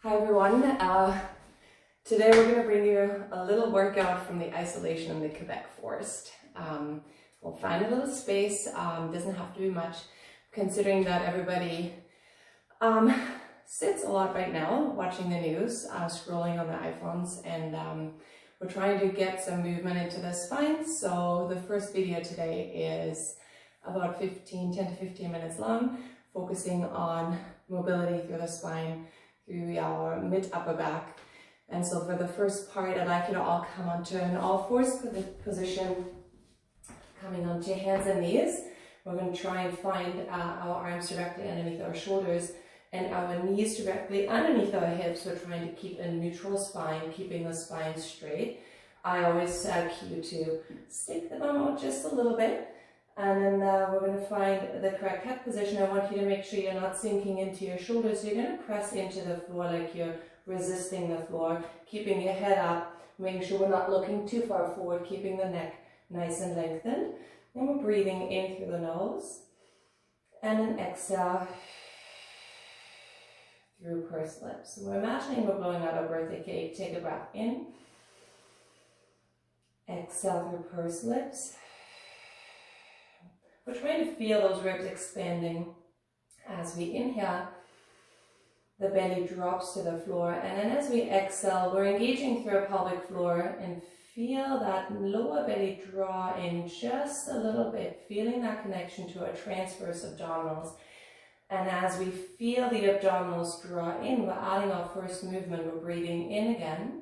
Hi everyone, today we're going to bring you a little workout from the isolation in the Quebec forest. We'll find a little space, doesn't have to be much, considering that everybody sits a lot right now watching the news, scrolling on their iPhones, and we're trying to get some movement into the spine. So the first video today is about 10 to 15 minutes long, focusing on mobility through the spine, through our mid-upper back. And so for the first part, I'd like you to all come onto an all-fours position, coming onto your hands and knees. We're going to try and find our arms directly underneath our shoulders and our knees directly underneath our hips. We're trying to keep a neutral spine, keeping the spine straight. I always cue you to stick the bum out just a little bit. And then we're going to find the correct cat position. I want you to make sure you're not sinking into your shoulders. You're going to press into the floor like you're resisting the floor, keeping your head up, making sure we're not looking too far forward, keeping the neck nice and lengthened. And we're breathing in through the nose. And then exhale through pursed lips. So we're imagining we're blowing out our birthday cake. Take a breath in. Exhale through pursed lips. We're trying to feel those ribs expanding as we inhale. The belly drops to the floor, and then as we exhale, we're engaging through our pelvic floor and feel that lower belly draw in just a little bit, feeling that connection to our transverse abdominals. And as we feel the abdominals draw in, we're adding our first movement. We're breathing in again.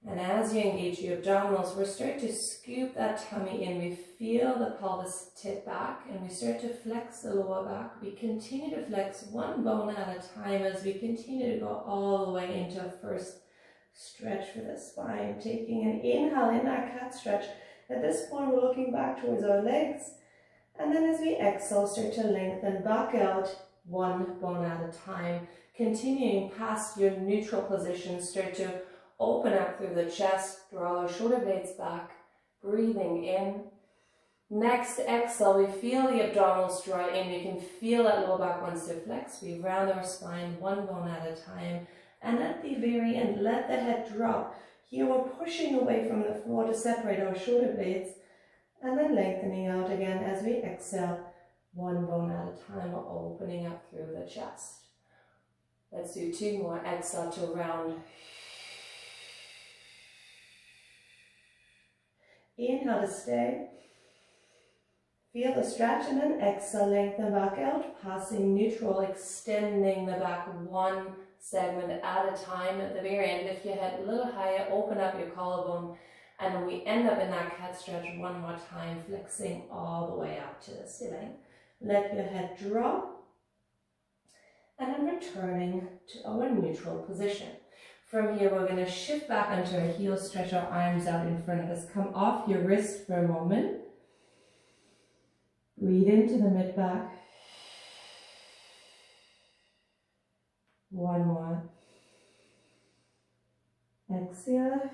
And as you engage your abdominals, we're starting to scoop that tummy in. We feel the pelvis tip back and we start to flex the lower back. We continue to flex one bone at a time as we continue to go all the way into a first stretch for the spine. Taking an inhale in that cat stretch. At this point, we're looking back towards our legs. And then as we exhale, start to lengthen back out one bone at a time. Continuing past your neutral position, start to open up through the chest, draw our shoulder blades back, breathing in. Next exhale, we feel the abdominals draw in. You can feel that lower back wants to flex. We round our spine one bone at a time. And at the very end, let the head drop. Here we're pushing away from the floor to separate our shoulder blades. And then lengthening out again as we exhale, one bone at a time, opening up through the chest. Let's do two more. Exhale to round. Inhale to stay. Feel the stretch, and then exhale, lengthen back out, passing neutral, extending the back one segment at a time. At the very end, lift your head a little higher, open up your collarbone, and then we end up in that cat stretch one more time, flexing all the way up to the ceiling. Let your head drop, and then returning to our neutral position. From here, we're going to shift back onto our heels, stretch our arms out in front of us. Come off your wrist for a moment. Breathe into the mid-back. One more. Exhale.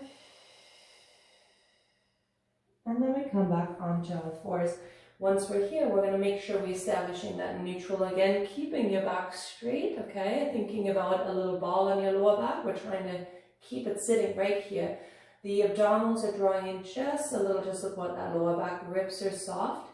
And then we come back onto our fours. Once we're here, we're going to make sure we're establishing that neutral again, keeping your back straight, okay? Thinking about a little ball on your lower back. We're trying to keep it sitting right here. The abdominals are drawing in just a little to support that lower back. Ribs are soft.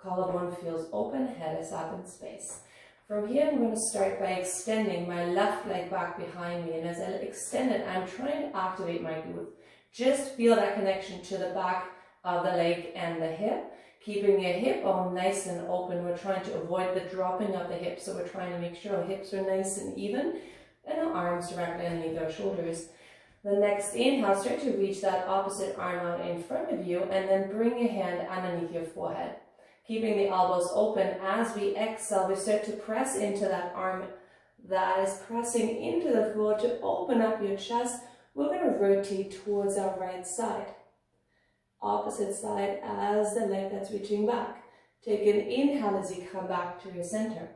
Collarbone feels open. Head is up in space. From here, I'm going to start by extending my left leg back behind me. And as I extend it, I'm trying to activate my glute. Just feel that connection to the back of the leg and the hip. Keeping your hip bone nice and open. We're trying to avoid the dropping of the hips, so we're trying to make sure our hips are nice and even and our arms directly underneath our shoulders. The next inhale, start to reach that opposite arm out in front of you, and then bring your hand underneath your forehead. Keeping the elbows open. As we exhale, we start to press into that arm that is pressing into the floor to open up your chest. We're going to rotate towards our right side. Opposite side as the leg that's reaching back. Take an inhale as you come back to your center.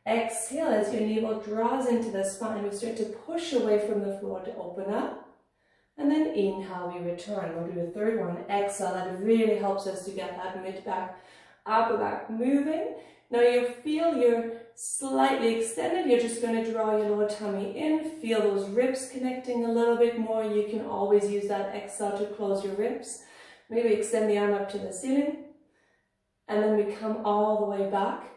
Exhale as your navel draws into the spine. We start to push away from the floor to open up. And then inhale, we return. We'll do a third one. Exhale, that really helps us to get that mid-back upper back moving. Now you feel you're slightly extended. You're just going to draw your lower tummy in. Feel those ribs connecting a little bit more. You can always use that exhale to close your ribs. Maybe extend the arm up to the ceiling. And then we come all the way back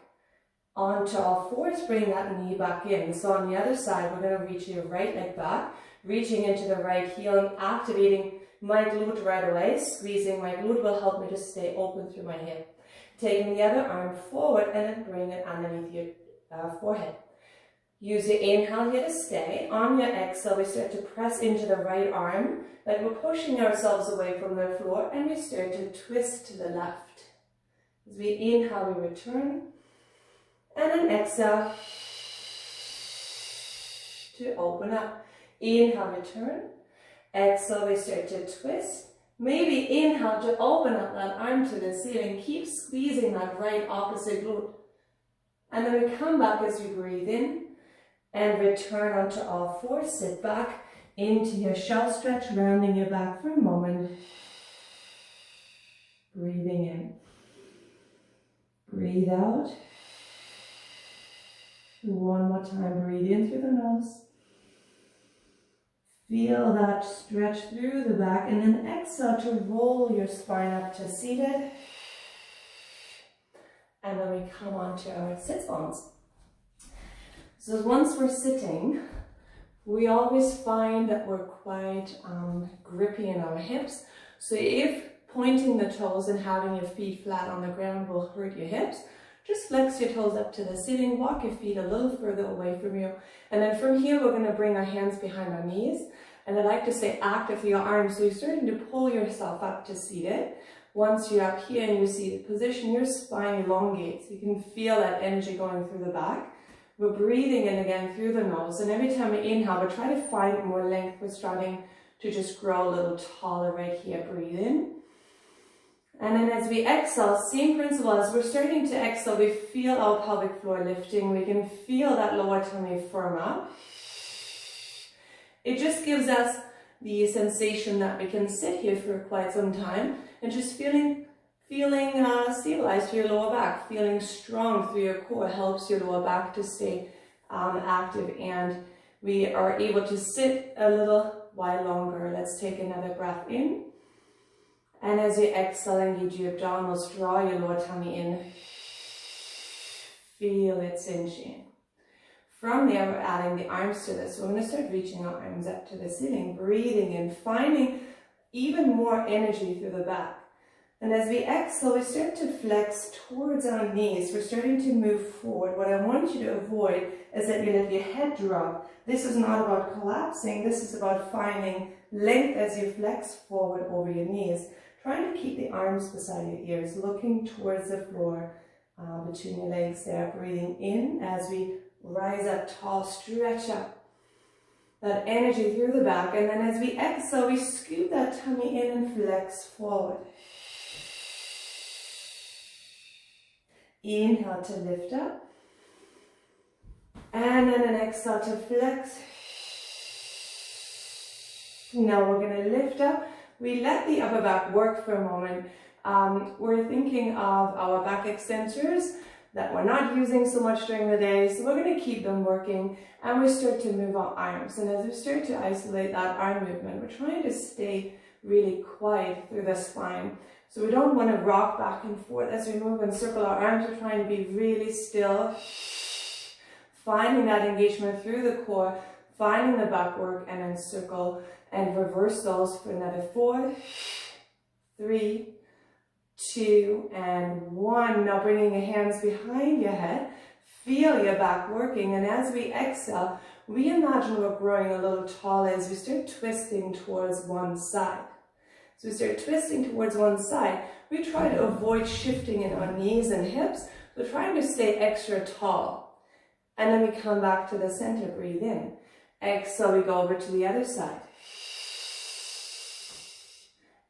onto all fours. Bring that knee back in. So on the other side, we're going to reach your right leg back, reaching into the right heel and activating my glute right away. Squeezing my glute will help me to stay open through my hip. Taking the other arm forward and then bring it underneath your forehead. Use your inhale here to stay. On your exhale, we start to press into the right arm, like we're pushing ourselves away from the floor, and we start to twist to the left. As we inhale, we return, and then exhale to open up. Inhale, return. Exhale, we start to twist. Maybe inhale to open up that arm to the ceiling. Keep squeezing that right opposite glute. And then we come back as we breathe in and return onto all fours. Sit back into your shell stretch, rounding your back for a moment. Breathing in. Breathe out. One more time, breathe in through the nose. Feel that stretch through the back, and then exhale to roll your spine up to seated. And then we come onto our sit bones. So once we're sitting, we always find that we're quite grippy in our hips. So if pointing the toes and having your feet flat on the ground will hurt your hips, just flex your toes up to the ceiling, walk your feet a little further away from you. And then from here, we're going to bring our hands behind our knees. And I like to say active for your arms. So you're starting to pull yourself up to seated. Once you're up here in your seated position, your spine elongates. You can feel that energy going through the back. We're breathing in again through the nose. And every time we inhale, we're trying to find more length. We're starting to just grow a little taller right here. Breathe in. And then as we exhale, same principle, as we're starting to exhale, we feel our pelvic floor lifting. We can feel that lower tummy firm up. It just gives us the sensation that we can sit here for quite some time and just feeling stabilized through your lower back, feeling strong through your core helps your lower back to stay active, and we are able to sit a little while longer. Let's take another breath in. And as you exhale, engage your abdominals, draw your lower tummy in. Feel it cinch in. From there, we're adding the arms to this. So we're going to start reaching our arms up to the ceiling, breathing in, finding even more energy through the back. And as we exhale, we start to flex towards our knees. We're starting to move forward. What I want you to avoid is that you let your head drop. This is not about collapsing. This is about finding length as you flex forward over your knees. Trying to keep the arms beside your ears, looking towards the floor between your legs there. Breathing in as we rise up tall, stretch up that energy through the back. And then as we exhale, we scoop that tummy in and flex forward. Inhale to lift up. And then an exhale to flex. Now we're going to lift up. We let the upper back work for a moment. We're thinking of our back extensors that we're not using so much during the day, so we're going to keep them working, and we start to move our arms. And as we start to isolate that arm movement, we're trying to stay really quiet through the spine. So we don't want to rock back and forth as we move and circle our arms. We're trying to be really still, finding that engagement through the core, finding the back work, and then circle and reverse those for another 4, 3, 2, and 1. Now bringing your hands behind your head, feel your back working, and as we exhale, we imagine we're growing a little taller as we start twisting towards one side. So we start twisting towards one side. We try to avoid shifting in our knees and hips, but trying to stay extra tall. And then we come back to the center, breathe in. Exhale, we go over to the other side.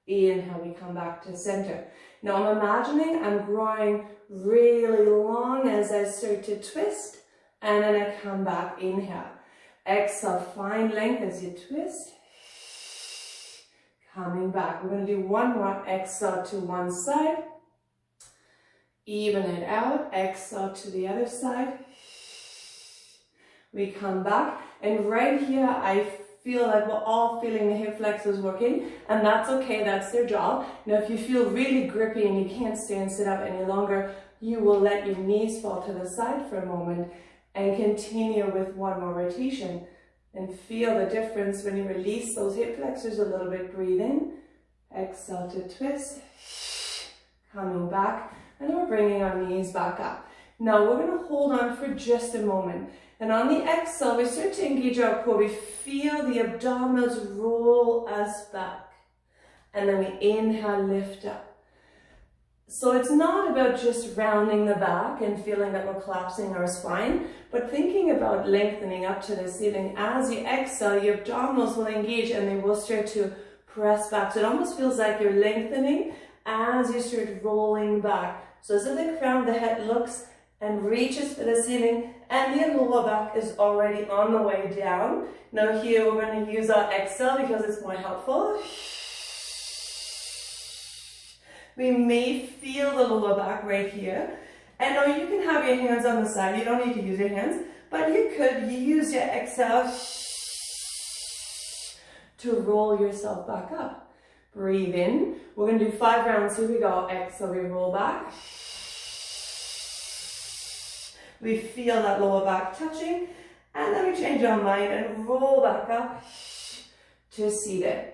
Inhale, we come back to center. Now I'm imagining I'm growing really long as I start to twist, and then I come back, inhale. Exhale, find length as you twist. Coming back. We're going to do one more exhale to one side. Even it out, exhale to the other side. We come back, and right here I feel like we're all feeling the hip flexors working, and that's okay, that's their job. Now if you feel really grippy and you can't stay and sit up any longer, you will let your knees fall to the side for a moment and continue with one more rotation. And feel the difference when you release those hip flexors a little bit. Breathe in, exhale to twist, coming back, and we're bringing our knees back up. Now we're going to hold on for just a moment. And on the exhale, we start to engage our core. We feel the abdominals roll us back. And then we inhale, lift up. So it's not about just rounding the back and feeling that we're collapsing our spine, but thinking about lengthening up to the ceiling. As you exhale, your abdominals will engage and they will start to press back. So it almost feels like you're lengthening as you start rolling back. So as if the crown of the head looks and reaches for the ceiling, and the lower back is already on the way down. Now here we're going to use our exhale because it's more helpful. We may feel the lower back right here. And now you can have your hands on the side. You don't need to use your hands, but you could use your exhale to roll yourself back up. Breathe in. We're going to do 5 rounds. Here we go. Exhale, we roll back. We feel that lower back touching. And then we change our mind and roll back up to seated.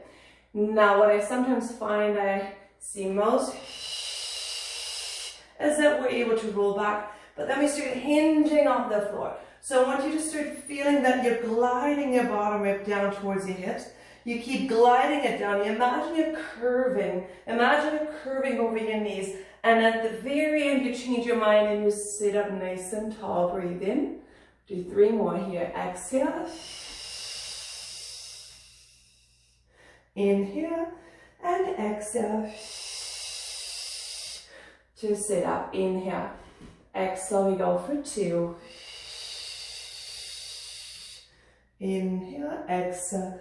Now what I sometimes find I see most is that we're able to roll back, but then we start hinging off the floor. So I want you to start feeling that you're gliding your bottom rib down towards your hips. You keep gliding it down. You imagine you're curving. Imagine it curving over your knees. And at the very end, you change your mind and you sit up nice and tall. Breathe in. Do 3 more here. Exhale. Inhale. And exhale to sit up. Inhale. Exhale, we go for 2. Inhale, exhale.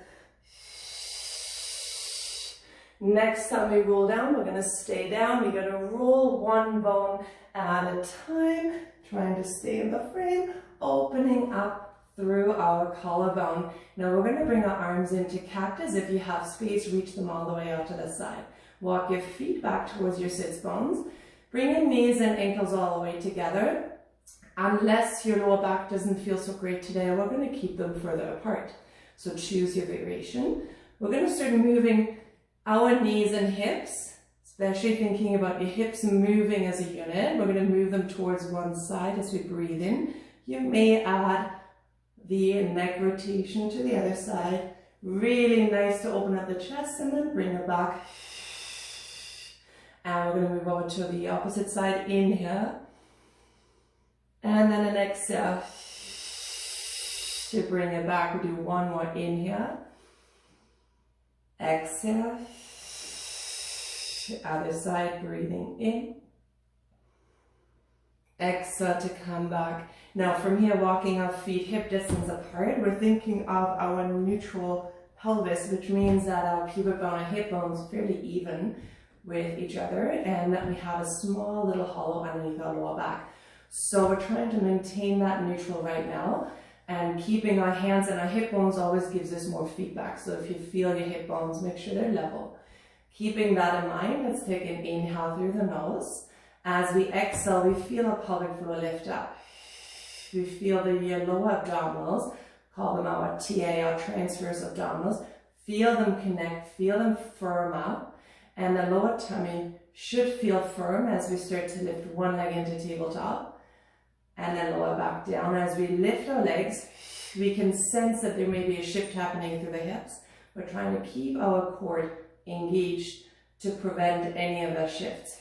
Next time we roll down, we're going to stay down. We're going to roll 1 bone at a time, trying to stay in the frame, opening up through our collarbone. Now we're going to bring our arms into cactus. If you have space, reach them all the way out to the side. Walk your feet back towards your sits bones. Bring your knees and ankles all the way together. Unless your lower back doesn't feel so great today, we're going to keep them further apart. So choose your variation. We're going to start moving our knees and hips, especially thinking about your hips moving as a unit. We're going to move them towards one side as we breathe in. You may add the neck rotation to the other side. Really nice to open up the chest and then bring it back. And we're going to move over to the opposite side. Inhale. And then an exhale to bring it back. We'll do 1 more inhale. Exhale. Other side, breathing in. Exhale to come back. Now from here, walking our feet hip distance apart, we're thinking of our neutral pelvis, which means that our pubic bone and hip bones are fairly even with each other, and that we have a small little hollow underneath our lower back. So we're trying to maintain that neutral right now, and keeping our hands and our hip bones always gives us more feedback. So if you feel your hip bones, make sure they're level. Keeping that in mind, let's take an inhale through the nose. As we exhale, we feel our pelvic floor lift up. We feel the lower abdominals, call them our TA, our transverse abdominals. Feel them connect, feel them firm up. And the lower tummy should feel firm as we start to lift one leg into tabletop. And then lower back down. As we lift our legs, we can sense that there may be a shift happening through the hips. We're trying to keep our core engaged to prevent any of the shifts.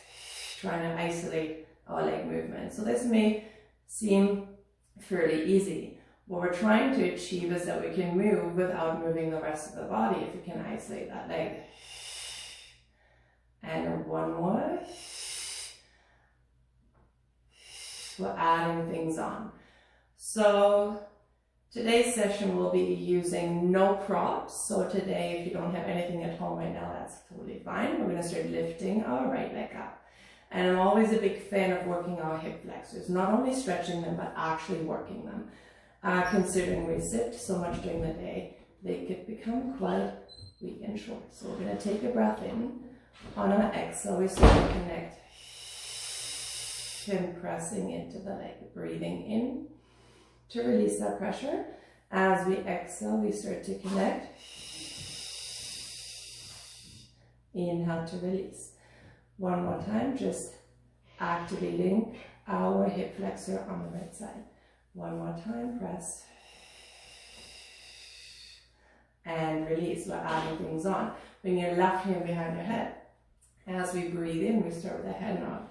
Trying to isolate our leg movement. So this may seem fairly easy. What we're trying to achieve is that we can move without moving the rest of the body if we can isolate that leg. And 1 more. We're adding things on. So today's session will be using no props. So today, if you don't have anything at home right now, that's totally fine. We're going to start lifting our right leg up. And I'm always a big fan of working our hip flexors, not only stretching them, but actually working them. Considering we sit so much during the day, they could become quite weak and short. So we're going to take a breath in. On our exhale, we start to connect and pressing into the leg, breathing in to release that pressure. As we exhale, we start to connect. Inhale to release. One more time, just activating our hip flexor on the right side. One more time, press. And release. We're adding things on. Bring your left hand behind your head. As we breathe in, we start with the head nod.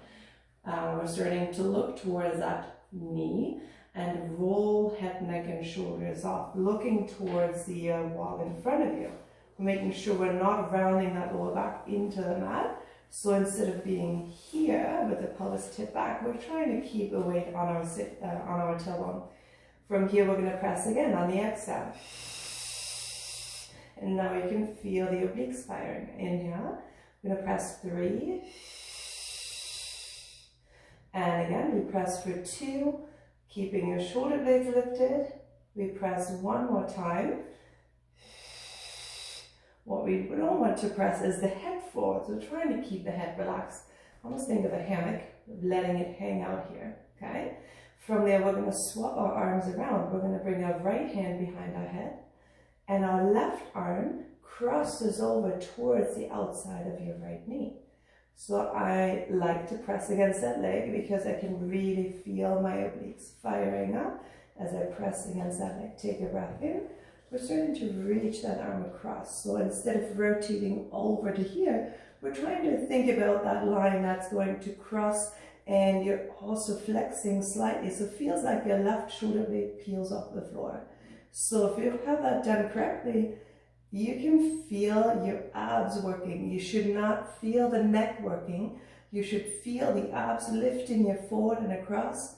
We're starting to look towards that knee and roll head, neck, and shoulders off, looking towards the wall in front of you. We're making sure we're not rounding that lower back into the mat. So instead of being here with the pelvis tip back, we're trying to keep the weight on our tailbone. From here, we're going to press again on the exhale. And now you can feel the obliques firing. Inhale. We're going to press 3. And again, we press for 2, keeping your shoulder blades lifted. We press one more time. What we don't want to press is the head forward. So we're trying to keep the head relaxed. Almost think of a hammock, letting it hang out here, okay? From there, we're going to swap our arms around. We're going to bring our right hand behind our head, and our left arm crosses over towards the outside of your right knee. So I like to press against that leg because I can really feel my obliques firing up as I press against that leg. Take a breath in. We're starting to reach that arm across. So instead of rotating over to here, we're trying to think about that line that's going to cross, and you're also flexing slightly. So it feels like your left shoulder blade peels off the floor. So if you have that done correctly, you can feel your abs working. You should not feel the neck working. You should feel the abs lifting you forward and across.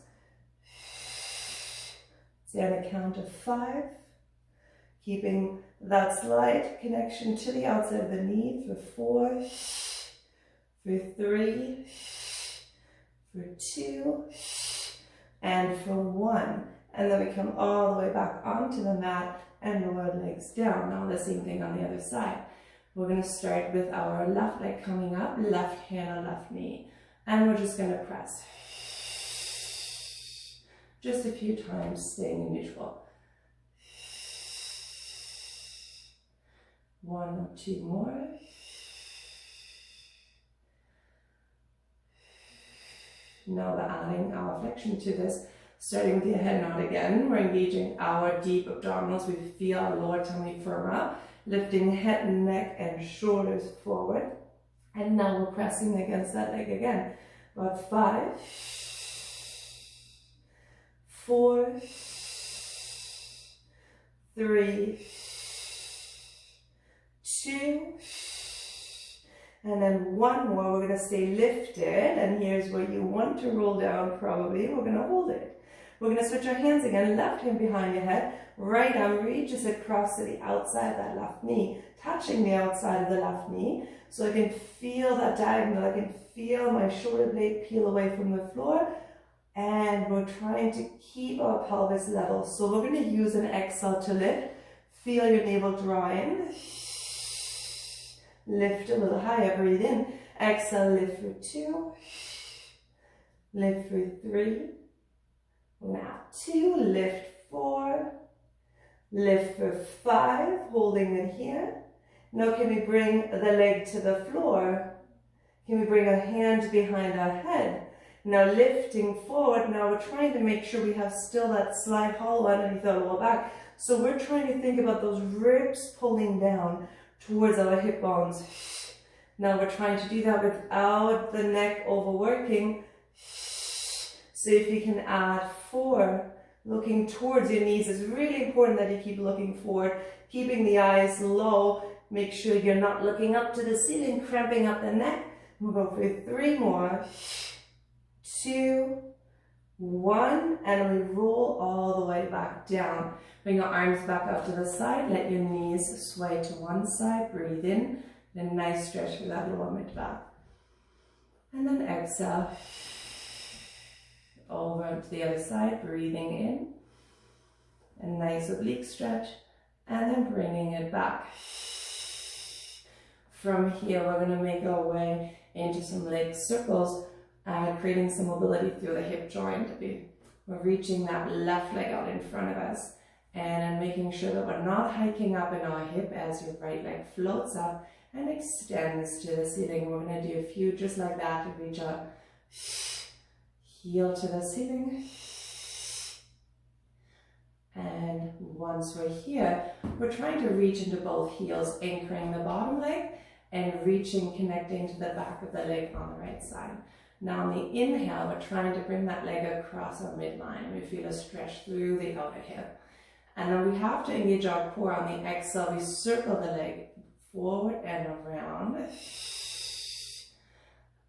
Stay on a count of 5. Keeping that slight connection to the outside of the knee for 4, for 3, for 2, and for 1. And then we come all the way back onto the mat and lower legs down. Now the same thing on the other side. We're going to start with our left leg coming up, left hand on left knee. And we're just going to press. Just a few times, staying in neutral. 1 or 2 more. Now we're adding our flexion to this. Starting with the head nod again, we're engaging our deep abdominals. We feel our lower tummy firm up, lifting head, neck, and shoulders forward. And now we're pressing against that leg again. About 5, 4, 3, 2, and then 1 more. We're going to stay lifted, and here's where you want to roll down probably. We're going to hold it. We're going to switch our hands again, left hand behind your head, right arm reaches across to the outside of that left knee, touching the outside of the left knee. So I can feel that diagonal, I can feel my shoulder blade peel away from the floor, and we're trying to keep our pelvis level. So we're going to use an exhale to lift. Feel your navel draw in. Lift a little higher, breathe in. Exhale, lift for 2. Lift for 3. Now 2, lift 4. Lift for 5, holding it here. Now can we bring the leg to the floor? Can we bring our hand behind our head? Now lifting forward, now we're trying to make sure we have still that slight hollow underneath our lower back. So we're trying to think about those ribs pulling down towards our hip bones. Now we're trying to do that without the neck overworking. So if you can add 4, looking towards your knees. It's really important that you keep looking forward, keeping the eyes low. Make sure you're not looking up to the ceiling, cramping up the neck. We'll go for 3 more. 2, 1, and we roll all the way back down. Bring your arms back up to the side. Let your knees sway to one side. Breathe in. Then nice stretch for that lower mid back. And then exhale. Over to the other side, breathing in. A nice oblique stretch. And then bringing it back. From here, we're going to make our way into some leg circles, creating some mobility through the hip joint. We're reaching that left leg out in front of us and making sure that we're not hiking up in our hip as your right leg floats up and extends to the ceiling. We're going to do a few just like that to reach out, heel to the ceiling. And once we're here, we're trying to reach into both heels, anchoring the bottom leg and reaching, connecting to the back of the leg on the right side. Now on the inhale, we're trying to bring that leg across our midline. We feel a stretch through the outer hip. And then we have to engage our core. On the exhale, we circle the leg forward and around.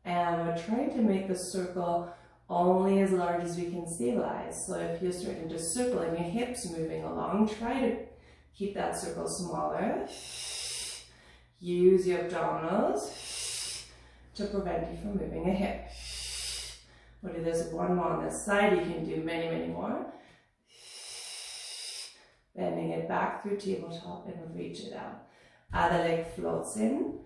And we're trying to make the circle only as large as we can stabilize. So if you're starting to circle and your hips moving along, try to keep that circle smaller. Use your abdominals to prevent you from moving a hip. We'll do this one more on this side. You can do many, many more. Bending it back through tabletop and reach it out. Other leg floats in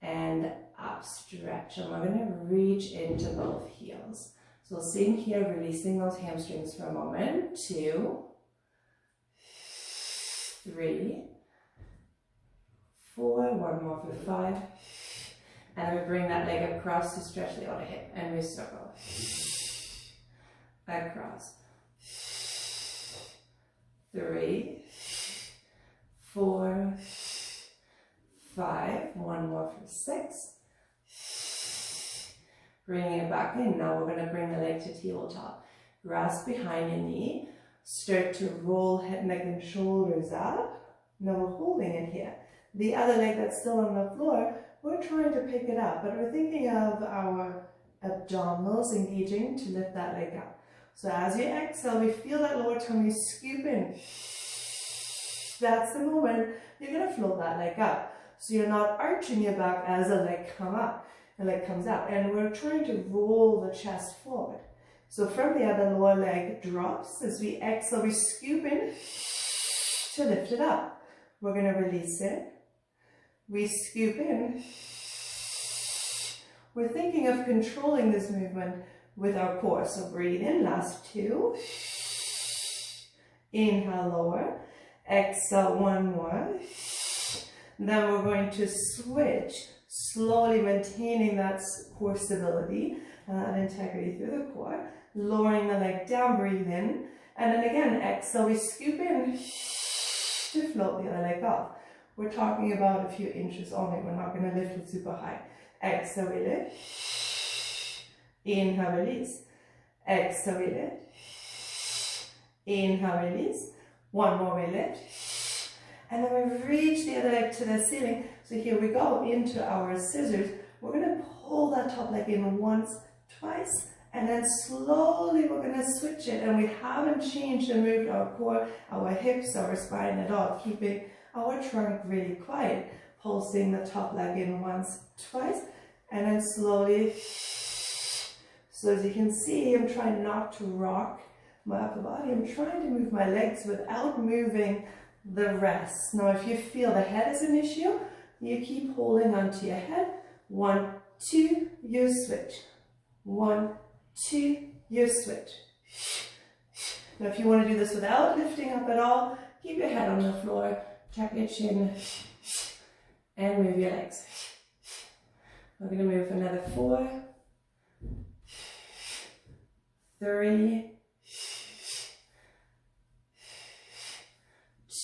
and up, stretch. And we're going to reach into both heels. So same here, releasing those hamstrings for a moment. 2, 3, 4, one more for 5. And we bring that leg across to stretch the outer hip and we circle. Across. 3, 4, 5. One more for 6. Bringing it back in. Now we're going to bring the leg to tabletop. Grasp behind your knee. Start to roll head, neck, and shoulders up. Now we're holding it here. The other leg that's still on the floor, we're trying to pick it up, but we're thinking of our abdominals engaging to lift that leg up. So as you exhale, we feel that lower tummy scoop in. That's the moment you're going to float that leg up. So you're not arching your back as the leg comes up. And we're trying to roll the chest forward. So from the other lower leg drops. As we exhale, we scoop in to lift it up. We're going to release it. We scoop in. We're thinking of controlling this movement with our core. So breathe in, last 2. Inhale, lower. Exhale, one more. Then we're going to switch, slowly maintaining that core stability and integrity through the core. Lowering the leg down, breathe in. And then again, exhale, we scoop in to float the other leg off. We're talking about a few inches only. We're not going to lift it super high. Exhale, we lift. Inhale, release. Exhale, we lift. Inhale, release. One more, we lift. And then we reach the other leg to the ceiling. So here we go into our scissors. We're going to pull that top leg in once, twice, and then slowly we're going to switch it. And we haven't changed and moved our core, our hips, our spine at all, keeping our trunk really quiet. Pulsing the top leg in once, twice, and then slowly. So as you can see, I'm trying not to rock my upper body. I'm trying to move my legs without moving the rest. Now if you feel the head is an issue, you keep holding onto your head. 1, 2, you switch. 1, 2, you switch. Now if you want to do this without lifting up at all, keep your head on the floor, tuck your chin, and move your legs. We're going to move another 4, 3,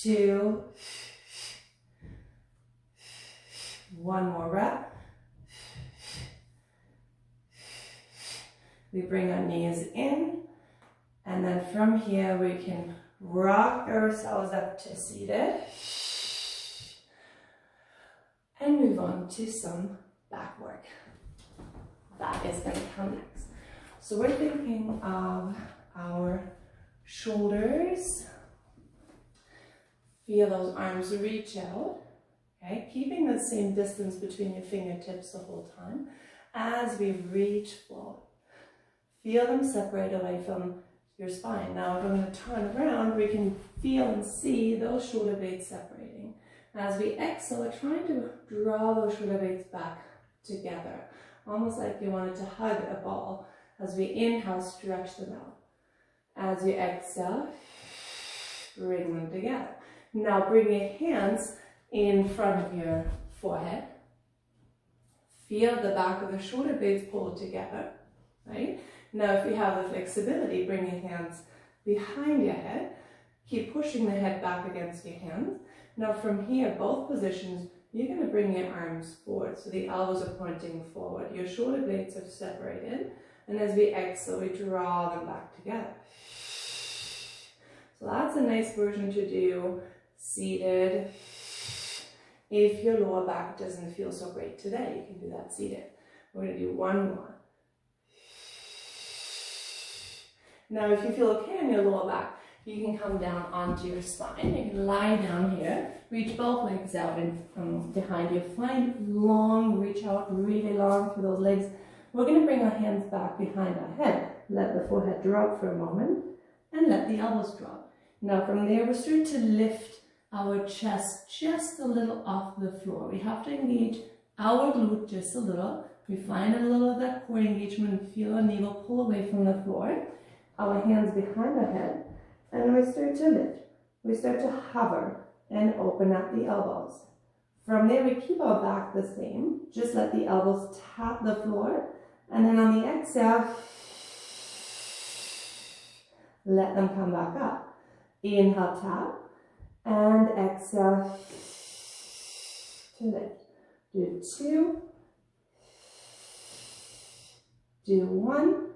2, 1 more rep. We bring our knees in, and then from here we can rock ourselves up to seated and move on to some back work. That is going to come next. So we're thinking of our shoulders. Feel those arms reach out, okay? Keeping the same distance between your fingertips the whole time. as we reach forward. Feel them separate away from your spine. Now if I'm going to turn around, we can feel and see those shoulder blades separating. As we exhale, we're trying to draw those shoulder blades back together, almost like you wanted to hug a ball. As we inhale, stretch them out. As you exhale, bring them together. Now bring your hands in front of your forehead. Feel the back of the shoulder blades pull together, right? Now if you have the flexibility, bring your hands behind your head. Keep pushing the head back against your hands. Now from here, both positions, you're going to bring your arms forward. So the elbows are pointing forward. Your shoulder blades have separated. And as we exhale, we draw them back together. So that's a nice version to do seated. If your lower back doesn't feel so great today, you can do that seated. We're going to do one more. Now, if you feel okay on your lower back, you can come down onto your spine. You can lie down here, reach both legs out from behind you. Find long, reach out really long for those legs. We're going to bring our hands back behind our head. Let the forehead drop for a moment and let the elbows drop. Now from there, we're starting to lift our chest just a little off the floor. We have to engage our glute just a little. We find a little of that core engagement, feel our navel pull away from the floor. Our hands behind our head, and then we start to lift. We start to hover and open up the elbows. From there, we keep our back the same. Just let the elbows tap the floor, and then on the exhale, let them come back up. Inhale, tap, and exhale to lift. Do 2, do 1.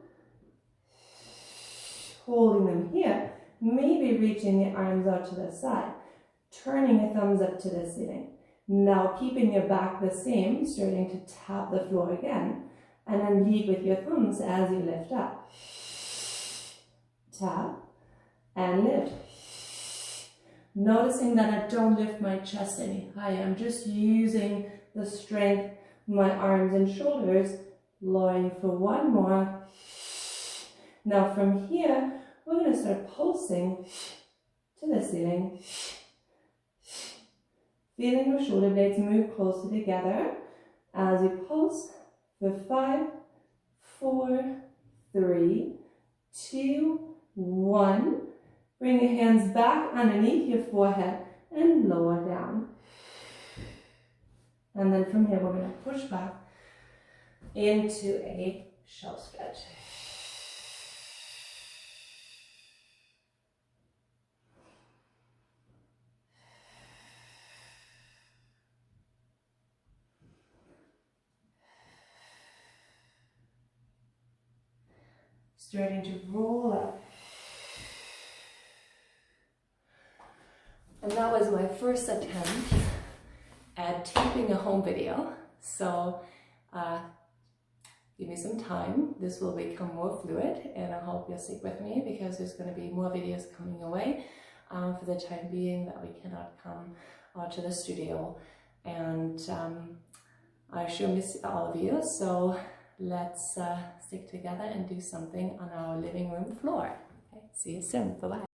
Holding them here, maybe reaching the arms out to the side, turning your thumbs up to the ceiling. Now keeping your back the same, starting to tap the floor again, and then lead with your thumbs as you lift up. Tap and lift. Noticing that I don't lift my chest any higher. I'm just using the strength of my arms and shoulders, lowering for one more. Now from here, we're going to start pulsing to the ceiling. Feeling your shoulder blades move closer together as you pulse for 5, 4, 3, 2, 1. Bring your hands back underneath your forehead and lower down. And then from here, we're going to push back into a shelf stretch. Starting to roll up. And that was my first attempt at taping a home video. So give me some time. This will become more fluid, and I hope you'll stick with me because there's going to be more videos coming away. For the time being that we cannot come to the studio. And I sure miss all of you. So let's stick together and do something on our living room floor. Okay, see you soon. Bye-bye.